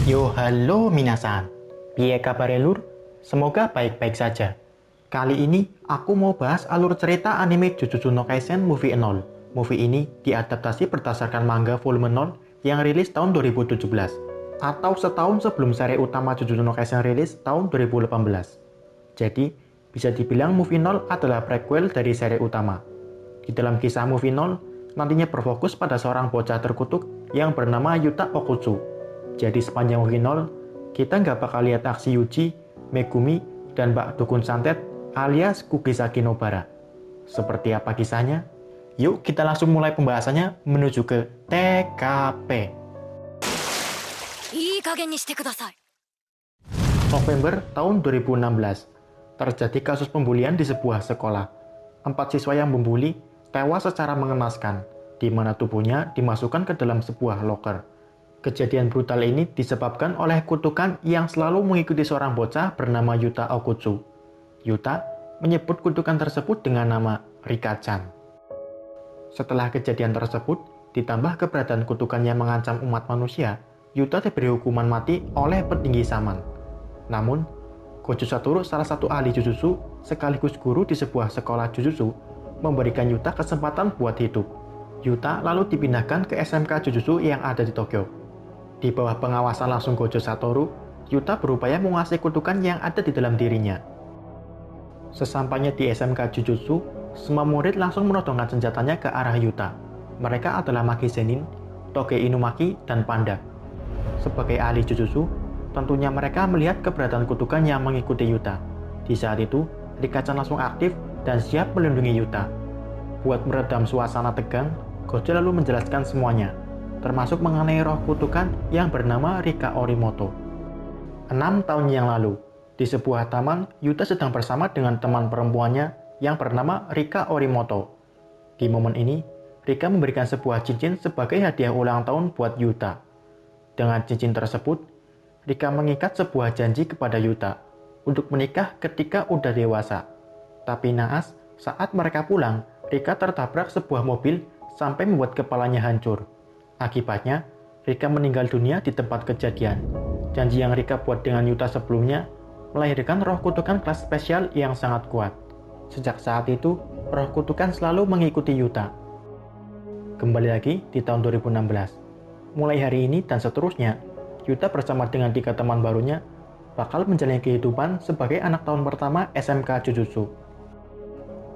Yo halo minasan, piye kabare lur? Semoga baik-baik saja. Kali ini aku mau bahas alur cerita anime Jujutsu no Kaisen Movie 0. Movie ini diadaptasi berdasarkan manga volume 0 yang rilis tahun 2017 atau setahun sebelum seri utama Jujutsu no Kaisen rilis tahun 2018. Jadi, bisa dibilang Movie 0 adalah prequel dari seri utama. Di dalam kisah Movie 0, nantinya berfokus pada seorang bocah terkutuk yang bernama Yuta Okutsu. Jadi sepanjang Movie 0, kita nggak bakal lihat aksi Yuji, Megumi, dan Mbak Dukun Santet alias Kugisaki Nobara. Seperti apa kisahnya? Yuk kita langsung mulai pembahasannya menuju ke TKP. November tahun 2016, terjadi kasus pembulian di sebuah sekolah. 4 siswa yang membuli tewas secara mengenaskan, di mana tubuhnya dimasukkan ke dalam sebuah loker. Kejadian brutal ini disebabkan oleh kutukan yang selalu mengikuti seorang bocah bernama Yuta Okutsu. Yuta menyebut kutukan tersebut dengan nama Rika-chan. Setelah kejadian tersebut, ditambah keberadaan kutukan yang mengancam umat manusia, Yuta diberi hukuman mati oleh petinggi Saman. Namun, Gojo Satoru, salah satu ahli Jujutsu sekaligus guru di sebuah sekolah Jujutsu, memberikan Yuta kesempatan buat hidup. Yuta lalu dipindahkan ke SMK Jujutsu yang ada di Tokyo. Di bawah pengawasan langsung Gojo Satoru, Yuta berupaya menguasai kutukan yang ada di dalam dirinya. Sesampainya di SMK Jujutsu, semua murid langsung menodongkan senjatanya ke arah Yuta. Mereka adalah Maki Zenin, Toge Inumaki, dan Panda. Sebagai ahli Jujutsu, tentunya mereka melihat keberadaan kutukan yang mengikuti Yuta. Di saat itu, Rika-chan langsung aktif dan siap melindungi Yuta. Buat meredam suasana tegang, Gojo lalu menjelaskan semuanya, termasuk mengenai roh kutukan yang bernama Rika Orimoto. 6 tahun yang lalu, di sebuah taman, Yuta sedang bersama dengan teman perempuannya yang bernama Rika Orimoto. Di momen ini, Rika memberikan sebuah cincin sebagai hadiah ulang tahun buat Yuta. Dengan cincin tersebut, Rika mengikat sebuah janji kepada Yuta untuk menikah ketika udah dewasa. Tapi naas, saat mereka pulang, Rika tertabrak sebuah mobil sampai membuat kepalanya hancur. Akibatnya, Rika meninggal dunia di tempat kejadian. Janji yang Rika buat dengan Yuta sebelumnya melahirkan roh kutukan kelas spesial yang sangat kuat. Sejak saat itu, roh kutukan selalu mengikuti Yuta. Kembali lagi di tahun 2016. Mulai hari ini dan seterusnya, Yuta bersama dengan 3 teman barunya bakal menjalani kehidupan sebagai anak tahun pertama SMK Jujutsu.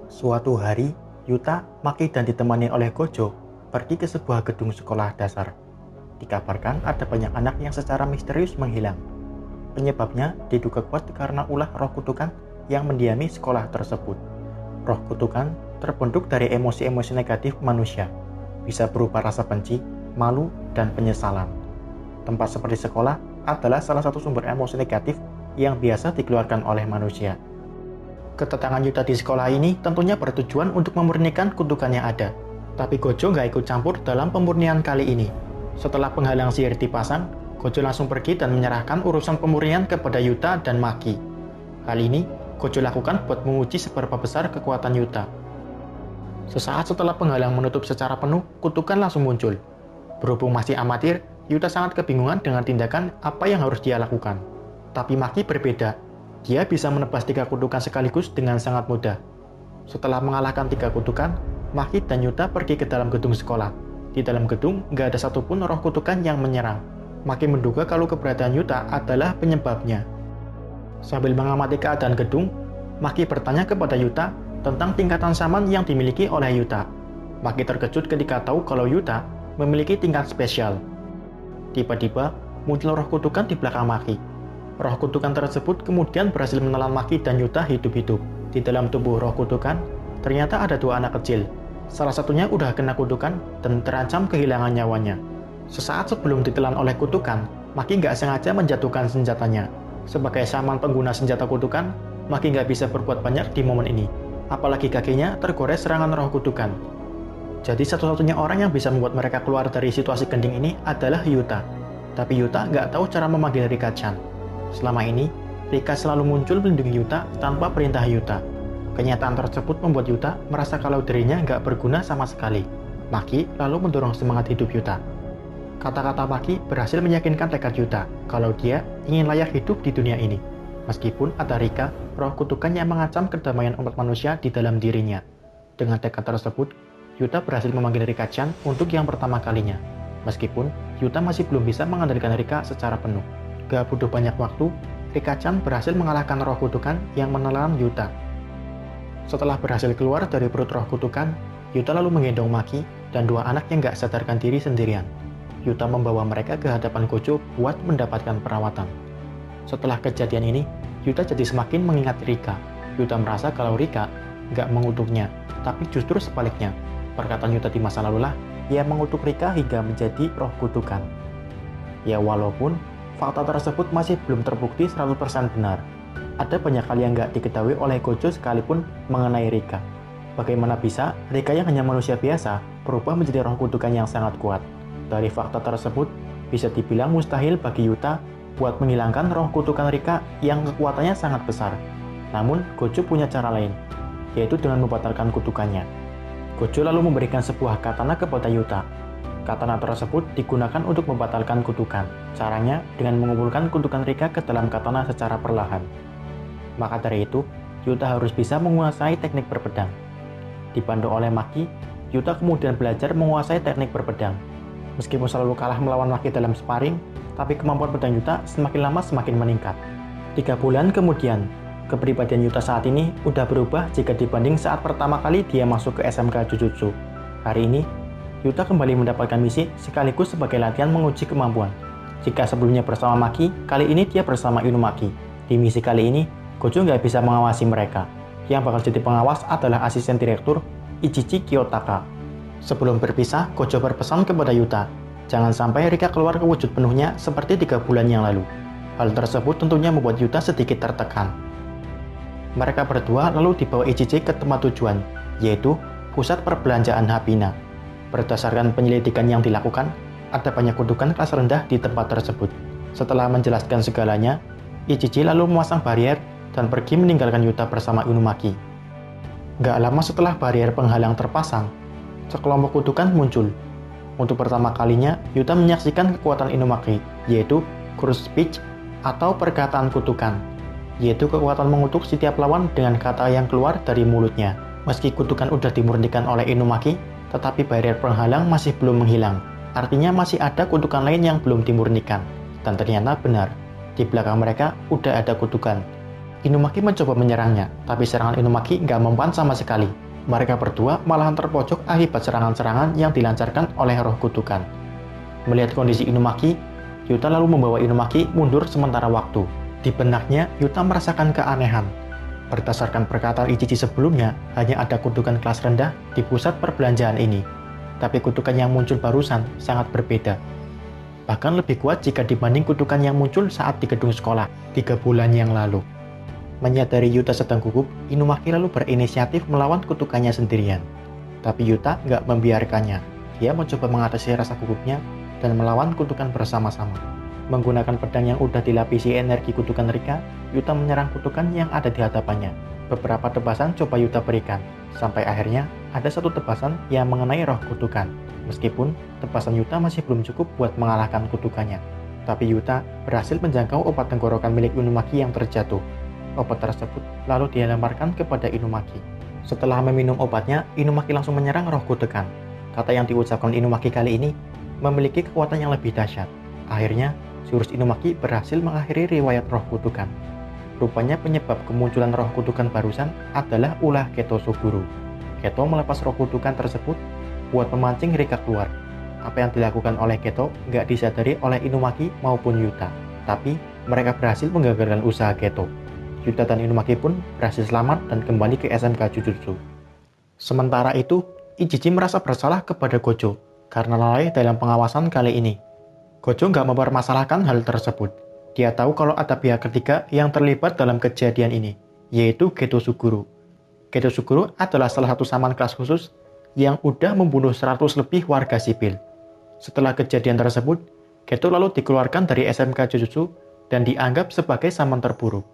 Suatu hari, Yuta, Maki, dan ditemani oleh Gojo pergi ke sebuah gedung sekolah dasar. Dikabarkan ada banyak anak yang secara misterius menghilang. Penyebabnya diduga kuat karena ulah roh kutukan yang mendiami sekolah tersebut. Roh kutukan terbentuk dari emosi-emosi negatif manusia, bisa berupa rasa benci, malu, dan penyesalan. Tempat seperti sekolah adalah salah satu sumber emosi negatif yang biasa dikeluarkan oleh manusia. Kedatangan Yuta di sekolah ini tentunya bertujuan untuk memurnikan kutukan yang ada. Tapi Gojo nggak ikut campur dalam pemurnian kali ini. Setelah penghalang sihir dipasang, Gojo langsung pergi dan menyerahkan urusan pemurnian kepada Yuta dan Maki. Hal ini Gojo lakukan buat menguji seberapa besar kekuatan Yuta. Sesaat setelah penghalang menutup secara penuh, kutukan langsung muncul. Berhubung masih amatir, Yuta sangat kebingungan dengan tindakan apa yang harus dia lakukan. Tapi Maki berbeda. Dia bisa menebas 3 kutukan sekaligus dengan sangat mudah. Setelah mengalahkan 3 kutukan, Maki dan Yuta pergi ke dalam gedung sekolah. Di dalam gedung, nggak ada satupun roh kutukan yang menyerang. Maki menduga kalau keberadaan Yuta adalah penyebabnya. Sambil mengamati keadaan gedung, Maki bertanya kepada Yuta tentang tingkatan saman yang dimiliki oleh Yuta. Maki terkejut ketika tahu kalau Yuta memiliki tingkat spesial. Tiba-tiba, muncul roh kutukan di belakang Maki. Roh kutukan tersebut kemudian berhasil menelan Maki dan Yuta hidup-hidup. Di dalam tubuh roh kutukan, ternyata ada 2 anak kecil. Salah satunya udah kena kutukan dan terancam kehilangan nyawanya. Sesaat sebelum ditelan oleh kutukan, Maki nggak sengaja menjatuhkan senjatanya. Sebagai saman pengguna senjata kutukan, Maki nggak bisa berbuat banyak di momen ini. Apalagi kakinya tergores serangan roh kutukan. Jadi satu-satunya orang yang bisa membuat mereka keluar dari situasi genting ini adalah Yuta. Tapi Yuta nggak tahu cara memanggil Rika-chan. Selama ini, Rika selalu muncul melindungi Yuta tanpa perintah Yuta. Kenyataan tersebut membuat Yuta merasa kalau dirinya nggak berguna sama sekali. Maki lalu mendorong semangat hidup Yuta. Kata-kata Maki berhasil meyakinkan tekad Yuta kalau dia ingin layak hidup di dunia ini. Meskipun ada Rika, roh kutukan yang mengancam kedamaian umat manusia di dalam dirinya. Dengan tekad tersebut, Yuta berhasil memanggil Rika-chan untuk yang pertama kalinya. Meskipun Yuta masih belum bisa mengendalikan Rika secara penuh. Gak butuh banyak waktu, Rika-chan berhasil mengalahkan roh kutukan yang menelan Yuta. Setelah berhasil keluar dari perut roh kutukan, Yuta lalu menggendong Maki dan dua anak yang gak sadarkan diri sendirian. Yuta membawa mereka ke hadapan Gojo buat mendapatkan perawatan. Setelah kejadian ini, Yuta jadi semakin mengingat Rika. Yuta merasa kalau Rika gak mengutuknya, tapi justru sebaliknya. Perkataan Yuta di masa lalu lah, ia mengutuk Rika hingga menjadi roh kutukan. Ya walaupun fakta tersebut masih belum terbukti 100% benar. Ada banyak hal yang gak diketahui oleh Gojo sekalipun mengenai Rika. Bagaimana bisa Rika yang hanya manusia biasa berubah menjadi roh kutukan yang sangat kuat? Dari fakta tersebut, bisa dibilang mustahil bagi Yuta buat menghilangkan roh kutukan Rika yang kekuatannya sangat besar. Namun, Gojo punya cara lain, yaitu dengan membatalkan kutukannya. Gojo lalu memberikan sebuah katana kepada Yuta. Katana tersebut digunakan untuk membatalkan kutukan. Caranya dengan mengumpulkan kutukan Rika ke dalam katana secara perlahan. Maka dari itu, Yuta harus bisa menguasai teknik berpedang. Dibantu oleh Maki, Yuta kemudian belajar menguasai teknik berpedang. Meskipun selalu kalah melawan Maki dalam sparring, tapi kemampuan pedang Yuta semakin lama semakin meningkat. 3 bulan kemudian, kepribadian Yuta saat ini udah berubah jika dibanding saat pertama kali dia masuk ke SMK Jujutsu. Hari ini, Yuta kembali mendapatkan misi sekaligus sebagai latihan menguji kemampuan. Jika sebelumnya bersama Maki, kali ini dia bersama Inumaki. Di misi kali ini, Gojo nggak bisa mengawasi mereka. Yang bakal jadi pengawas adalah asisten direktur Ichichi Kiyotaka. Sebelum berpisah, Gojo berpesan kepada Yuta, jangan sampai Rika keluar ke wujud penuhnya seperti 3 bulan yang lalu. Hal tersebut tentunya membuat Yuta sedikit tertekan. Mereka berdua lalu dibawa Ichichi ke tempat tujuan, yaitu pusat perbelanjaan Hapina. Berdasarkan penyelidikan yang dilakukan, ada banyak kutukan kelas rendah di tempat tersebut. Setelah menjelaskan segalanya, Ichichi lalu memasang barrier dan pergi meninggalkan Yuta bersama Inumaki. Gak lama setelah barrier penghalang terpasang, sekelompok kutukan muncul. Untuk pertama kalinya, Yuta menyaksikan kekuatan Inumaki, yaitu Curse Speech atau perkataan kutukan, yaitu kekuatan mengutuk setiap lawan dengan kata yang keluar dari mulutnya. Meski kutukan udah dimurnikan oleh Inumaki, tetapi barrier penghalang masih belum menghilang. Artinya masih ada kutukan lain yang belum dimurnikan. Dan ternyata benar, di belakang mereka udah ada kutukan. Inumaki mencoba menyerangnya, tapi serangan Inumaki nggak mempan sama sekali. Mereka berdua malahan terpojok akibat serangan-serangan yang dilancarkan oleh roh kutukan. Melihat kondisi Inumaki, Yuta lalu membawa Inumaki mundur sementara waktu. Di benaknya, Yuta merasakan keanehan. Berdasarkan perkataan Ichichi sebelumnya, hanya ada kutukan kelas rendah di pusat perbelanjaan ini. Tapi kutukan yang muncul barusan sangat berbeda. Bahkan lebih kuat jika dibanding kutukan yang muncul saat di gedung sekolah 3 bulan yang lalu. Menyadari Yuta sedang gugup, Inumaki lalu berinisiatif melawan kutukannya sendirian. Tapi Yuta nggak membiarkannya. Dia mencoba mengatasi rasa gugupnya dan melawan kutukan bersama-sama. Menggunakan pedang yang udah dilapisi energi kutukan Rika, Yuta menyerang kutukan yang ada di hadapannya. Beberapa tebasan coba Yuta berikan, sampai akhirnya ada satu tebasan yang mengenai roh kutukan. Meskipun tebasan Yuta masih belum cukup buat mengalahkan kutukannya. Tapi Yuta berhasil menjangkau obat tenggorokan milik Inumaki yang terjatuh. Obat tersebut lalu dilemparkan kepada Inumaki. Setelah meminum obatnya, Inumaki langsung menyerang roh kutukan. Kata yang diucapkan Inumaki kali ini memiliki kekuatan yang lebih dahsyat. Akhirnya, jurus Inumaki berhasil mengakhiri riwayat roh kutukan. Rupanya penyebab kemunculan roh kutukan barusan adalah ulah Keto Suguru. Keto melepas roh kutukan tersebut buat memancing Rika keluar. Apa yang dilakukan oleh Keto nggak disadari oleh Inumaki maupun Yuta. Tapi mereka berhasil menggagalkan usaha Keto. Yuta dan Inumaki pun berhasil selamat dan kembali ke SMK Jujutsu. Sementara itu, Ichichi merasa bersalah kepada Gojo karena lalai dalam pengawasan kali ini. Gojo nggak mempermasalahkan hal tersebut. Dia tahu kalau ada pihak ketiga yang terlibat dalam kejadian ini, yaitu Geto Suguru. Geto Suguru adalah salah satu saman kelas khusus yang udah membunuh 100 lebih warga sipil. Setelah kejadian tersebut, Geto lalu dikeluarkan dari SMK Jujutsu dan dianggap sebagai saman terburuk.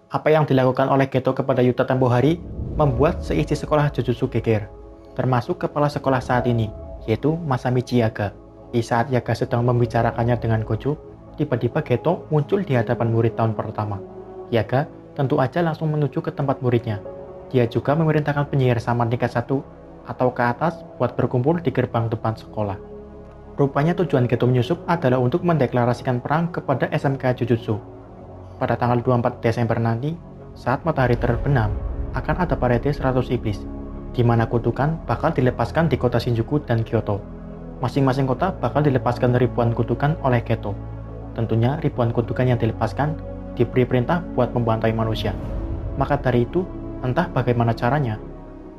Apa yang dilakukan oleh Geto kepada Yuta tempo hari membuat seisi sekolah Jujutsu geger, termasuk kepala sekolah saat ini, yaitu Masami Chiyaga. Tapi saat Yaga sedang membicarakannya dengan Gojo, tiba-tiba Geto muncul di hadapan murid tahun pertama. Yaga tentu aja langsung menuju ke tempat muridnya. Dia juga memerintahkan penyihir saman tingkat 1 atau ke atas buat berkumpul di gerbang depan sekolah. Rupanya tujuan Geto menyusup adalah untuk mendeklarasikan perang kepada SMK Jujutsu. Pada tanggal 24 Desember nanti, saat matahari terbenam, akan ada parade 100 iblis, di mana kutukan bakal dilepaskan di kota Shinjuku dan Kyoto. Masing-masing kota bakal dilepaskan ribuan kutukan oleh Geto. Tentunya ribuan kutukan yang dilepaskan diberi perintah buat membantai manusia. Maka dari itu, entah bagaimana caranya,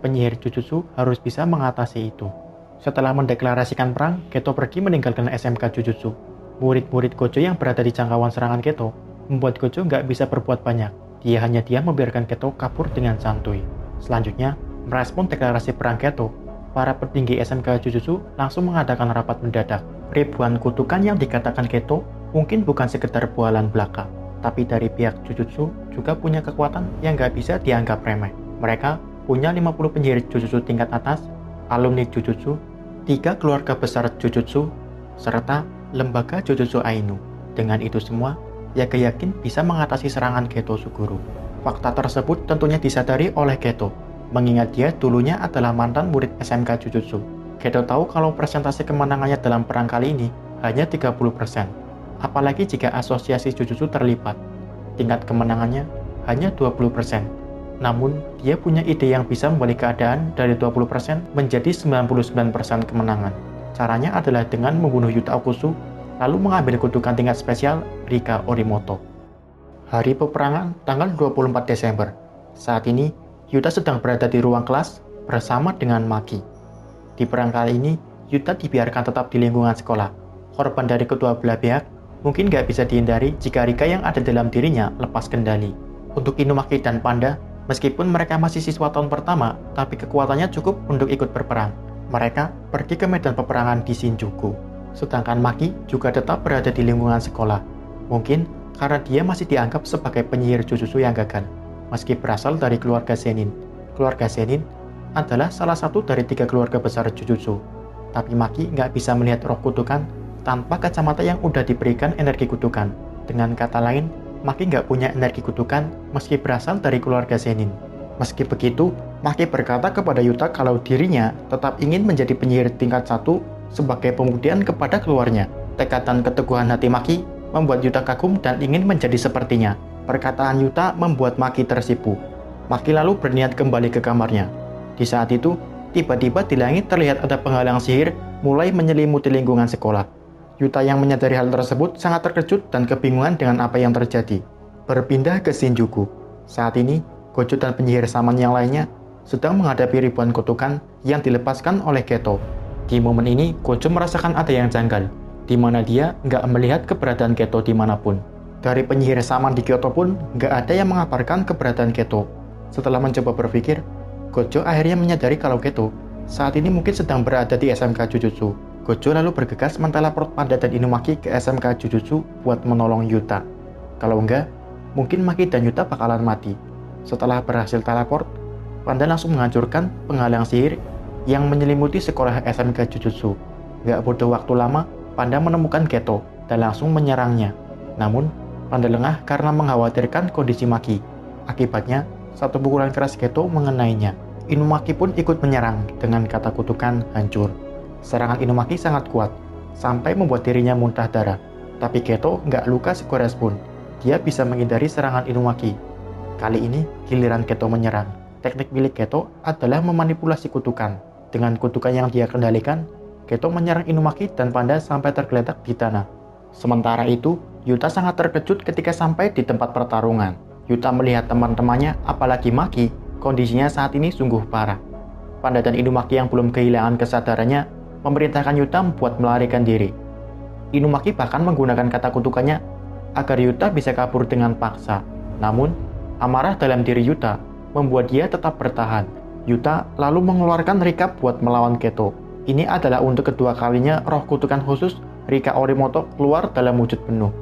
penyihir Jujutsu harus bisa mengatasi itu. Setelah mendeklarasikan perang, Geto pergi meninggalkan SMK Jujutsu. Murid-murid Gojo yang berada di jangkauan serangan Geto membuat Gojo nggak bisa berbuat banyak. Dia hanya diam membiarkan Geto kabur dengan santuy. Selanjutnya, merespon deklarasi perang Geto, para petinggi SMK Jujutsu langsung mengadakan rapat mendadak. Ribuan kutukan yang dikatakan Geto mungkin bukan sekedar bualan belaka, tapi dari pihak Jujutsu juga punya kekuatan yang nggak bisa dianggap remeh. Mereka punya 50 penyihir Jujutsu tingkat atas, alumni Jujutsu, 3 keluarga besar Jujutsu, serta lembaga Jujutsu Ainu. Dengan itu semua, Yaga yakin bisa mengatasi serangan Geto Suguru. Fakta tersebut tentunya disadari oleh Geto, mengingat dia dulunya adalah mantan murid SMK Jujutsu. Geto tahu kalau persentase kemenangannya dalam perang kali ini hanya 30%. Apalagi jika asosiasi Jujutsu terlibat, tingkat kemenangannya hanya 20%. Namun, dia punya ide yang bisa membalik keadaan dari 20% menjadi 99% kemenangan. Caranya adalah dengan membunuh Yuta Okusu, lalu mengambil kutukan tingkat spesial Rika Orimoto. Hari peperangan tanggal 24 Desember. Saat ini, Yuta sedang berada di ruang kelas bersama dengan Maki. Di perang kali ini, Yuta dibiarkan tetap di lingkungan sekolah. Korban dari kedua belah pihak mungkin nggak bisa dihindari jika Rika yang ada dalam dirinya lepas kendali. Untuk Inumaki dan Panda, meskipun mereka masih siswa tahun pertama, tapi kekuatannya cukup untuk ikut berperang. Mereka pergi ke medan peperangan di Shinjuku. Sedangkan Maki juga tetap berada di lingkungan sekolah. Mungkin karena dia masih dianggap sebagai penyihir Jujutsu yang gagal, meski berasal dari keluarga Zenin. Keluarga Zenin adalah salah satu dari 3 keluarga besar Jujutsu. Tapi Maki nggak bisa melihat roh kutukan tanpa kacamata yang udah diberikan energi kutukan. Dengan kata lain, Maki nggak punya energi kutukan meski berasal dari keluarga Zenin. Meski begitu, Maki berkata kepada Yuta kalau dirinya tetap ingin menjadi penyihir tingkat 1 sebagai pembuktian kepada keluarnya. Tekad dan keteguhan hati Maki membuat Yuta kagum dan ingin menjadi sepertinya. Perkataan Yuta membuat Maki tersipu. Maki lalu berniat kembali ke kamarnya. Di saat itu, tiba-tiba di langit terlihat ada penghalang sihir mulai menyelimuti lingkungan sekolah. Yuta yang menyadari hal tersebut sangat terkejut dan kebingungan dengan apa yang terjadi. Berpindah ke Shinjuku. Saat ini, Gojo dan penyihir saman yang lainnya sedang menghadapi ribuan kutukan yang dilepaskan oleh Geto. Di momen ini, Gojo merasakan ada yang janggal, di mana dia nggak melihat keberadaan Geto dimanapun. Dari penyihir saman di Kyoto pun nggak ada yang mengabarkan keberadaan Geto. Setelah mencoba berpikir, Gojo akhirnya menyadari kalau Geto saat ini mungkin sedang berada di SMK Jujutsu. Gojo lalu bergegas menteleport Panda dan Inumaki ke SMK Jujutsu buat menolong Yuta. Kalau enggak, mungkin Maki dan Yuta bakalan mati. Setelah berhasil teleport, Panda langsung menghancurkan penghalang sihir yang menyelimuti sekolah SMK Jujutsu. Gak butuh waktu lama, Panda menemukan Geto dan langsung menyerangnya. Namun, Panda lengah karena mengkhawatirkan kondisi Maki. Akibatnya, satu pukulan keras Geto mengenainya. Inumaki pun ikut menyerang dengan kata kutukan hancur. Serangan Inumaki sangat kuat, sampai membuat dirinya muntah darah. Tapi Geto nggak luka segores pun. Dia bisa menghindari serangan Inumaki. Kali ini, giliran Geto menyerang. Teknik milik Geto adalah memanipulasi kutukan. Dengan kutukan yang dia kendalikan, Geto menyerang Inumaki dan Panda sampai tergeletak di tanah. Sementara itu, Yuta sangat terkejut ketika sampai di tempat pertarungan. Yuta melihat teman-temannya, apalagi Maki, kondisinya saat ini sungguh parah. Panda dan Inumaki yang belum kehilangan kesadarannya memerintahkan Yuta buat melarikan diri. Inumaki bahkan menggunakan kata kutukannya agar Yuta bisa kabur dengan paksa. Namun, amarah dalam diri Yuta membuat dia tetap bertahan. Yuta lalu mengeluarkan Rika buat melawan Geto. Ini adalah untuk kedua kalinya roh kutukan khusus Rika Orimoto keluar dalam wujud penuh.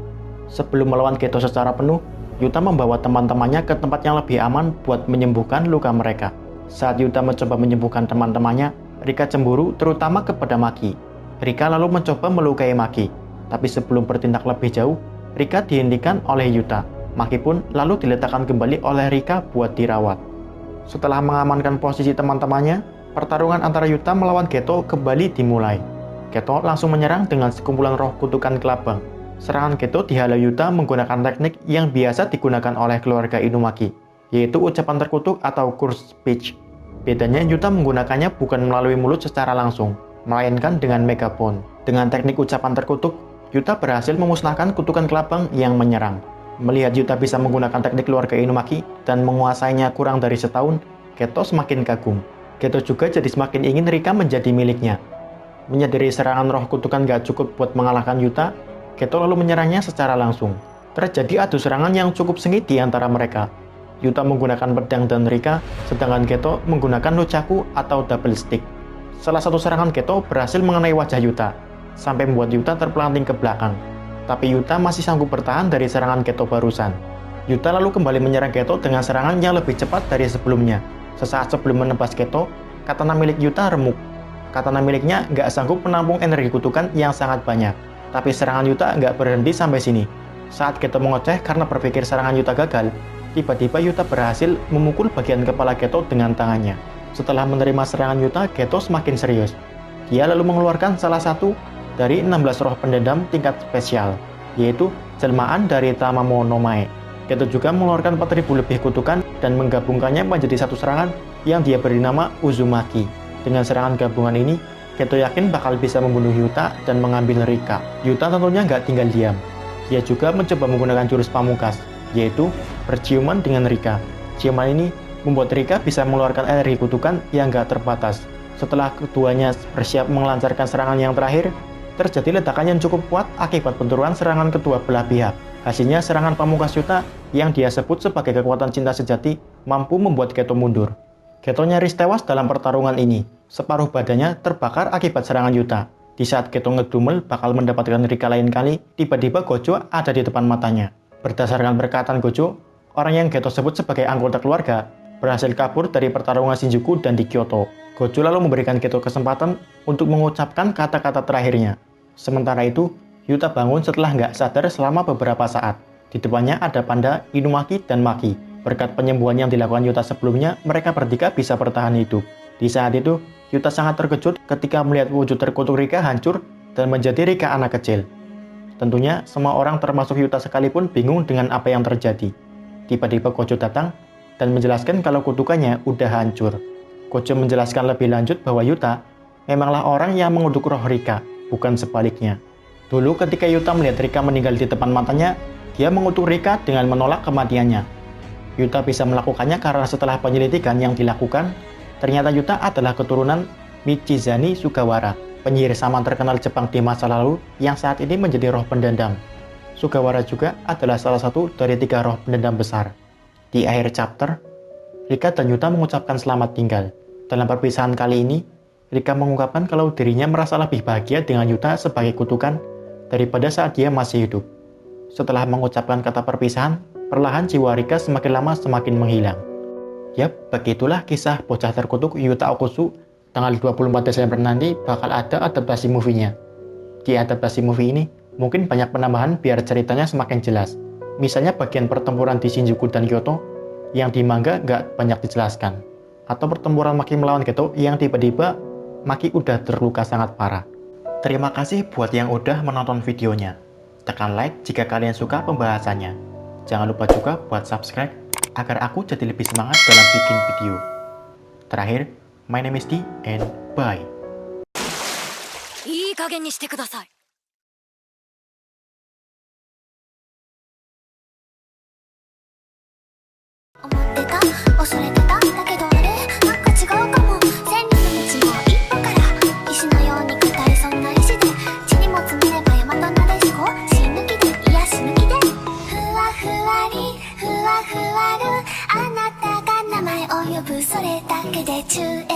Sebelum melawan Geto secara penuh, Yuta membawa teman-temannya ke tempat yang lebih aman buat menyembuhkan luka mereka. Saat Yuta mencoba menyembuhkan teman-temannya, Rika cemburu terutama kepada Maki. Rika lalu mencoba melukai Maki, tapi sebelum bertindak lebih jauh, Rika dihentikan oleh Yuta. Maki pun lalu diletakkan kembali oleh Rika buat dirawat. Setelah mengamankan posisi teman-temannya, pertarungan antara Yuta melawan Geto kembali dimulai. Geto langsung menyerang dengan sekumpulan roh kutukan kelabang. Serangan Geto dihalau Yuta menggunakan teknik yang biasa digunakan oleh keluarga Inumaki, yaitu ucapan terkutuk atau curse speech. Bedanya Yuta menggunakannya bukan melalui mulut secara langsung, melainkan dengan megaphone. Dengan teknik ucapan terkutuk, Yuta berhasil memusnahkan kutukan kelabang yang menyerang. Melihat Yuta bisa menggunakan teknik keluarga Inumaki dan menguasainya kurang dari setahun, Geto semakin kagum. Geto juga jadi semakin ingin Rika menjadi miliknya. Menyadari serangan roh kutukan gak cukup buat mengalahkan Yuta, Geto lalu menyerangnya secara langsung. Terjadi adu serangan yang cukup sengit di antara mereka. Yuta menggunakan pedang dan Rika, sedangkan Geto menggunakan nunchaku atau double stick. Salah satu serangan Geto berhasil mengenai wajah Yuta, sampai membuat Yuta terpelanting ke belakang. Tapi Yuta masih sanggup bertahan dari serangan Geto barusan. Yuta lalu kembali menyerang Geto dengan serangan yang lebih cepat dari sebelumnya. Sesaat sebelum menebas Geto, katana milik Yuta remuk. Katana miliknya nggak sanggup menampung energi kutukan yang sangat banyak. Tapi serangan Yuta nggak berhenti sampai sini. Saat Geto mengoceh karena berpikir serangan Yuta gagal, tiba-tiba Yuta berhasil memukul bagian kepala Geto dengan tangannya. Setelah menerima serangan Yuta, Geto semakin serius. Dia lalu mengeluarkan salah satu dari 16 roh pendendam tingkat spesial, yaitu jelmaan dari Tamamo no Mae. Geto juga mengeluarkan 4000 lebih kutukan dan menggabungkannya menjadi satu serangan yang dia beri nama Uzumaki. Dengan serangan gabungan ini, Geto yakin bakal bisa membunuh Yuta dan mengambil Rika. Yuta tentunya nggak tinggal diam. Dia juga mencoba menggunakan jurus pamungkas, yaitu berciuman dengan Rika. Ciuman ini membuat Rika bisa mengeluarkan energi kutukan yang nggak terbatas. Setelah keduanya bersiap melancarkan serangan yang terakhir, terjadi ledakan yang cukup kuat akibat benturan serangan kedua belah pihak. Hasilnya serangan pamungkas Yuta yang dia sebut sebagai kekuatan cinta sejati mampu membuat Geto mundur. Geto nyaris tewas dalam pertarungan ini. Separuh badannya terbakar akibat serangan Yuta. Di saat Geto ngedumel bakal mendapatkan Rika lain kali, tiba-tiba Gojo ada di depan matanya. Berdasarkan perkataan Gojo, orang yang Geto sebut sebagai anggota keluarga berhasil kabur dari pertarungan Shinjuku dan di Kyoto. Gojo lalu memberikan Geto kesempatan untuk mengucapkan kata-kata terakhirnya. Sementara itu, Yuta bangun setelah nggak sadar selama beberapa saat. Di depannya ada Panda, Inumaki, dan Maki. Berkat penyembuhan yang dilakukan Yuta sebelumnya, mereka bertiga bisa bertahan hidup. Di saat itu, Yuta sangat terkejut ketika melihat wujud terkutuk Rika hancur dan menjadi Rika anak kecil. Tentunya, semua orang termasuk Yuta sekalipun bingung dengan apa yang terjadi. Tiba-tiba Gojo datang dan menjelaskan kalau kutukannya udah hancur. Gojo menjelaskan lebih lanjut bahwa Yuta memanglah orang yang mengutuk roh Rika, bukan sebaliknya. Dulu ketika Yuta melihat Rika meninggal di depan matanya, dia mengutuk Rika dengan menolak kematiannya. Yuta bisa melakukannya karena setelah penyelidikan yang dilakukan, ternyata Yuta adalah keturunan Michizane Sugawara, penyihir saman terkenal Jepang di masa lalu yang saat ini menjadi roh pendendam. Sugawara juga adalah salah satu dari 3 roh pendendam besar. Di akhir chapter, Rika dan Yuta mengucapkan selamat tinggal. Dalam perpisahan kali ini, Rika mengungkapkan kalau dirinya merasa lebih bahagia dengan Yuta sebagai kutukan daripada saat dia masih hidup. Setelah mengucapkan kata perpisahan, perlahan jiwa Rika semakin lama semakin menghilang. Yap, begitulah kisah bocah terkutuk Yuta Okkotsu. Tanggal 24 Desember nanti bakal ada adaptasi movie-nya. Di adaptasi movie ini, mungkin banyak penambahan biar ceritanya semakin jelas. Misalnya bagian pertempuran di Shinjuku dan Kyoto, yang di manga nggak banyak dijelaskan. Atau pertempuran Maki melawan Geto yang tiba-tiba Maki udah terluka sangat parah. Terima kasih buat yang udah menonton videonya. Tekan like jika kalian suka pembahasannya. Jangan lupa juga buat subscribe agar aku jadi lebih semangat dalam bikin video. Terakhir, my name is D and bye. いい加減にしてください。思ってた、恐れてた、だけどあれ、なんか違うかも。千里の道も一歩から、石のように硬いそんな石で、地にも積めれば山となでしこ、死ぬ気で、いや死ぬ気で。ふわふわり、ふわふわる、あなたが名前を呼ぶそれだけで中